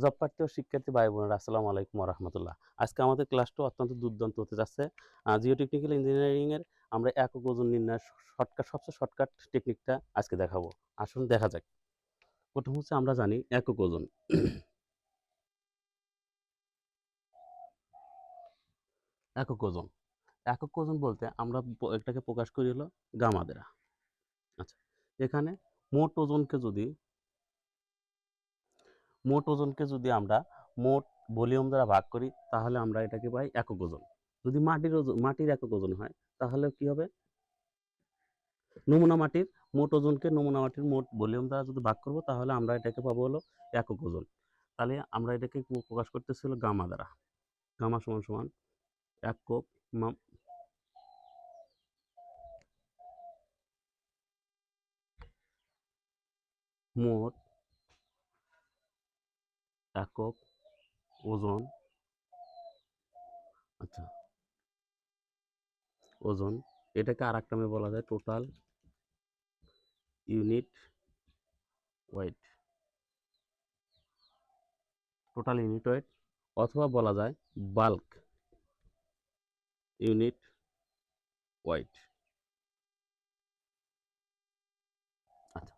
Job প্রার্থী ও শিক্ষার্থী ভাই বোনেরা আসসালামু আলাইকুম ওয়া রাহমাতুল্লাহ। আজকে আমাদের ক্লাসটা অত্যন্ত দুর্দান্ত হতে যাচ্ছে। জিওটেকনিক্যাল ইঞ্জিনিয়ারিং এর আমরা একক ওজন নির্ণয়ের সবচেয়ে শর্টকাট টেকনিকটা আজকে দেখাবো। আসুন দেখা যাক। প্রথম হচ্ছে আমরা জানি একক ওজন। একক ওজন। একক ওজন বলতে আমরা এটাকে প্রকাশ করি হলো গামা দ্বারা। আচ্ছা, এখানে মোট ওজনকে যদি আমরা মোট ভলিউম দ্বারা ভাগ করি তাহলে আমরা এটাকে পাই একক ওজন। যদি মাটির একক ওজন হয় তাহলে কি হবে? নমুনা মাটির মোট ওজনকে নমুনা মাটির মোট ভলিউম দ্বারা যদি ভাগ করব তাহলে আমরা এটাকে পাবো হলো একক ওজন। তাহলে আমরা এটাকে প্রকাশ করতেছি হলো গামা দ্বারা। গামা সমান সমান একক মোট একক ওজন। আচ্ছা, ওজন এটাকে আর একটা নামে বলা যায় total unit wait. Total unit wait অথবা বলা যায় বাল্ক ইউনিট ওয়েট। আচ্ছা,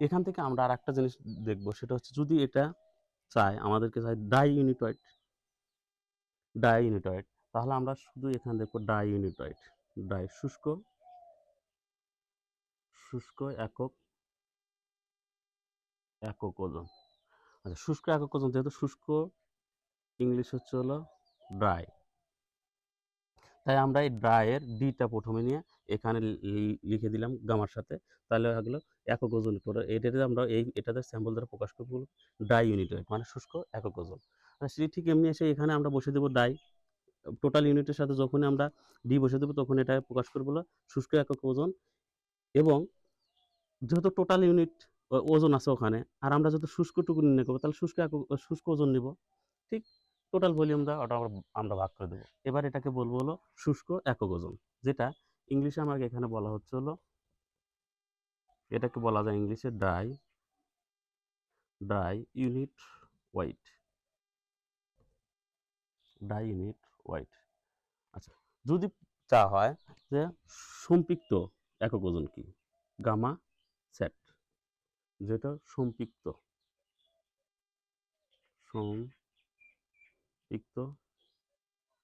এখান থেকে আমরা আর একটা জিনিস দেখব, সেটা হচ্ছে যদি এটা আমাদেরকে চাই ডাই ইউনিট ওয়েট, তাহলে আমরা শুধু এখানে দেখবো ডাই ইউনিট ওয়েট। ডাই শুষ্ক একক ওজন। আচ্ছা, শুষ্ক একক ওজন, যেহেতু শুষ্ক ইংলিশ হচ্ছে হলো ড্রাই, তাই আমরা এই ড্রাইয়ের ডিটা প্রথমে নিয়ে এখানে লিখে দিলাম গামার সাথে। তাহলে হয়ে গেলো একক ওজন করে এটাতে আমরা এটাতে স্যাম্পল দ্বারা প্রকাশ করবো ডাই ইউনিট ওয়েট, মানে শুষ্ক একক ওজন। সেটি ঠিক এমনি এসে এখানে আমরা বসে দেবো ডাই। টোটাল ইউনিটের সাথে যখনই আমরা ডি বসে দেবো তখন এটা প্রকাশ করবো শুষ্ক একক ওজন। এবং যেহেতু টোটাল ইউনিট ওজন আছে ওখানে, আর আমরা যেহেতু শুষ্কটুকু নির্ণয় করবো তাহলে শুষ্ক ওজন নিব। ঠিক টোটাল ভলিউম দা ওটা আমরা ভাগ করে দেবো। এবার এটাকে বলবো হলো শুষ্ক একক ওজন, যেটা ইংলিশে আমাকে এখানে বলা হচ্ছে হলো, এটাকে বলা যায় ইংলিশে dry unit wait. Die unit wait. আচ্ছা, যদি চা হয় যে সম্পৃক্ত একক ওজন কি, গামা সেট, যেটা সম্পৃক্ত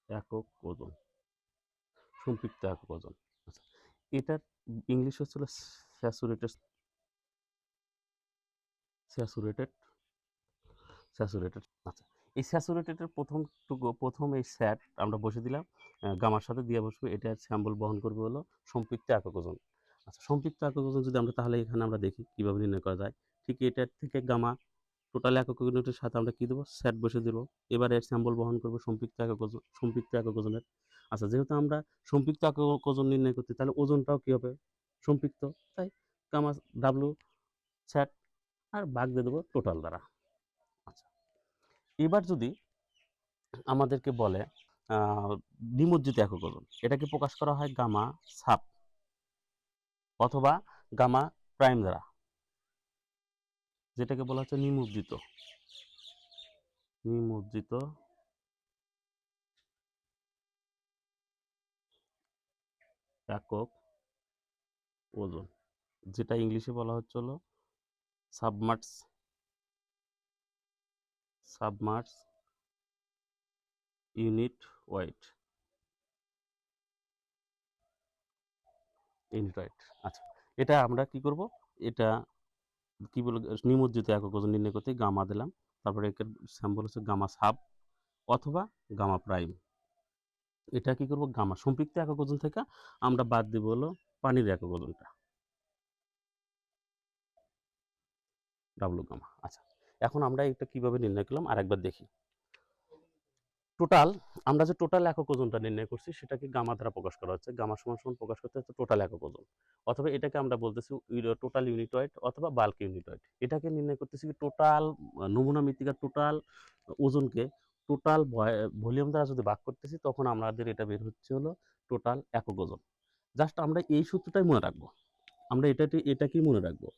একক ওজন। সম্পৃক্ত একক ওজন। আচ্ছা, এটার ইংলিশ হচ্ছিল স্যাচুরেটেড। আচ্ছা, এই স্যাচুরেটেডের প্রথম এই স্যাট আমরা বসে দিলাম, গামার সাথে দিয়ে বসবো। এটা স্যাম্পল বহন করবে হলো সম্পৃক্ত একক ওজন। আচ্ছা, সম্পৃক্ত একক ওজন যদি আমরা তাহলে এখানে আমরা দেখি কীভাবে নির্ণয় করা যায়। ঠিক এটার থেকে গামা টোটাল একক ইউনিটের সাথে আমরা কী দেবো, স্যাট বসে দেবো। এবার এর স্যাম্পল বহন করবো সম্পৃক্ত একক ওজনের। আচ্ছা, যেহেতু আমরা সম্পৃক্ত একক ওজন নির্ণয় করতে, তাহলে ওজনটাও কী হবে, সম্পৃক্ত। তাই গামা ডাব্লু স্যাট আর ভাগ দিয়ে দেবো টোটাল দ্বারা। আচ্ছা, এবার যদি আমাদেরকে বলে নিমজ্জিত একক ওজন, এটাকে প্রকাশ করা হয় গামা সাব অথবা গামা প্রাইম দ্বারা, যেটাকে বলা হচ্ছে নিমজ্জিত একক ওজন, যেটা ইংলিশে বলা হচ্ছে হলো সাবমার্স ইউনিট ওয়েট। আচ্ছা, এটা আমরা কি করব, এটা কি বলে নিমজ্জিত একক ওজন নির্ণয় করতে গামা দিলাম, তারপরে এর স্যাম্পল হচ্ছে গামা সাব অথবা গামা প্রাইম। এটা কি করব, গামা সম্পৃক্ত একক ওজন থেকে আমরা বাদ দিব হলো পানির একক ওজনটা, ডাব্লু গামা। আচ্ছা, এখন আমরা এটা কিভাবে নির্ণয় করলাম আরেকবার দেখি। আমরা যে টোটাল একক ওজনটা নির্ণয় করছি সেটাকে গামা দ্বারা প্রকাশ করা হচ্ছে। গামা সমান সমান প্রকাশ করতে হচ্ছে টোটাল একক ওজন, অথবা এটাকে আমরা বলতেছি টোটাল ইউনিট ওয়েট অথবা বাল্ক ইউনিট ওয়েট। এটাকে নির্ণয় করতেছি টোটাল নমুনা মৃত্তিকার টোটাল ওজনকে টোটাল ভলিউম দ্বারা যদি ভাগ করতেছি তখন আমাদের এটা বের হচ্ছে হলো টোটাল একক ওজন। জাস্ট আমরা এই সূত্রটাই মনে রাখবো। আমরা এটাকেই মনে রাখবো।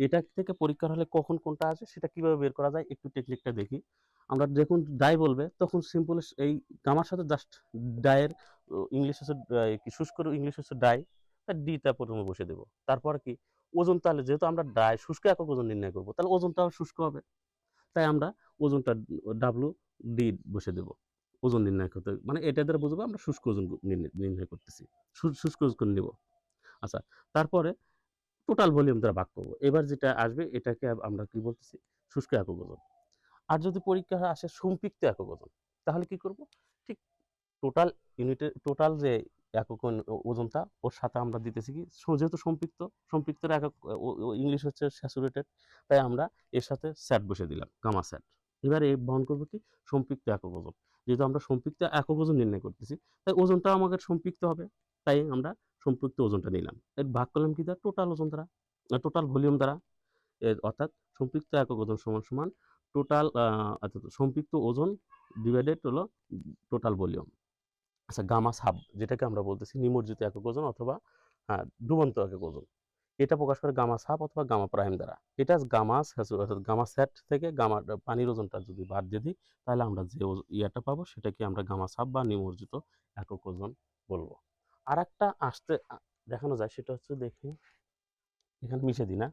এটা থেকে পরীক্ষার হলে কখন কোনটা আসে সেটা কিভাবে বের করা যায় একটু টেকনিকটা দেখি। আমরা যখন ডাই বলবে তখন সিম্পল এই গামার সাথে জাস্ট ডায়ের ইংলিশ হচ্ছে কি শুষ্ক ইংলিশ হচ্ছে ডাই, তার ডিটা প্রথমে বসে দেবো। তারপর কি ওজন, তাহলে যেহেতু আমরা ডাই শুষ্ক একক ওজন নির্ণয় করবো, তাহলে ওজনটাও শুষ্ক হবে, তাই আমরা ওজনটা ডাব্লু ডি বসে দেবো ওজন নির্ণয় করতে, মানে এটা দ্বারা বুঝবো আমরা শুষ্ক ওজন নির্ণয় করতেছি, শুষ্ক ওজন নেব। আচ্ছা, তারপরে টোটাল ভলিউম দ্বারা ভাগ করবো। এবার যেটা আসবে এটাকে আমরা কি বলতেছি, শুষ্ক একক ওজন। আর যদি পরীক্ষা আসে সম্পৃক্ত একক ওজন, তাহলে কি করব, ঠিক টোটাল ইউনিটের টোটাল যে একক ওজনটা ওর সাথে আমরা দিতেছি কি, যেহেতু সম্পৃক্তের একক ইংলিশ হচ্ছে স্যাচুরেটেড, তাই আমরা এর সাথে স্যাট বসে দিলাম, গামা স্যাট। এবার এই বহন করবো কি সম্পৃক্ত একক ওজন, যেহেতু আমরা সম্পৃক্ত একক ওজন নির্ণয় করতেছি, তাই ওজনটা আমাদের সম্পৃক্ত হবে, তাই আমরা সম্পৃক্ত ওজনটা নিলাম। এর ভাগ করলাম কি দ্বারা, টোটাল ওজন দ্বারা, টোটাল ভলিউম দ্বারা। অর্থাৎ সম্পৃক্ত একক ওজন সমান সমান টোটাল সম্পৃক্ত ওজন ডিভাইডেড হলো টোটাল ভলিউম। আচ্ছা, গামা সাব যেটাকে আমরা বলতেছি নিমজ্জিত একক ওজন অথবা ডুবন্ত একক ওজন, এটা প্রকাশ করে গামা সাব অথবা গামা প্রাইম দ্বারা। এটা গামা সেট থেকে গামা পানির ওজনটা যদি বাদ দিয়ে দিই, তাহলে আমরা যে ইয়াটা পাবো সেটাকে আমরা গামা সাব বা নিমজ্জিত একক ওজন বলবো। আর একটা আসতে দেখানো যায়, সেটা হচ্ছে দেখি এখানে মিশে দিই না।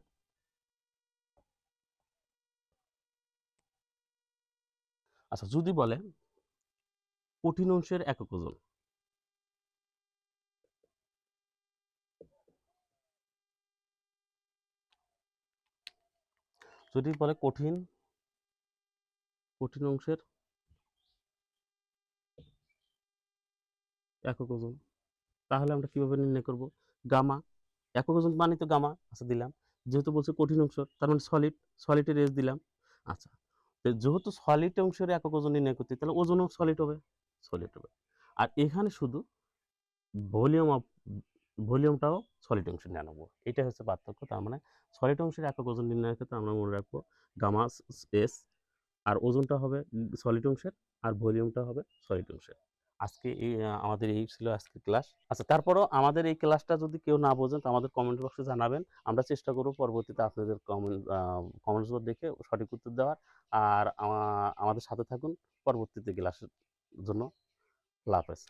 আচ্ছা, যদি বলে কঠিন অংশের একক ওজন, যদি বলে কঠিন অংশের একক ওজন, তাহলে আমরা কিভাবে নির্ণয় করব, গামা একক ওজন মানে তো গামা, আচ্ছা দিলাম। যেহেতু বলছে কঠিন অংশ, তার মানে সলিডের এজ দিলাম। আচ্ছা, যেহেতু সলিড অংশের একক ওজন নির্ণয় করতে, তাহলে ওজনও সলিড হবে। আর এখানে শুধু ভলিউম অফ ভলিউমটাও সলিড অংশ নিয়ে নেবো, এটাই হচ্ছে পার্থক্য। তার মানে সলিড অংশের একক ওজন নির্ণয়ের ক্ষেত্রে আমরা মনে রাখবো গামা এস, আর ওজনটা হবে সলিড অংশের, আর ভলিউমটা হবে সলিড অংশের। আজকে আমাদের এই ছিল আজকের ক্লাস। আচ্ছা, তারপরও আমাদের এই ক্লাসটা যদি কেউ না বোঝেন, তো আমাদের কমেন্ট বক্সে জানাবেন, আমরা চেষ্টা করব পরবর্তীতে আপনাদের কমেন্টস দেখে সঠিক উত্তর দেওয়ার। আর আমাদের সাথে থাকুন পরবর্তীতে ক্লাসের জন্য। আল্লাহ হাফেজ।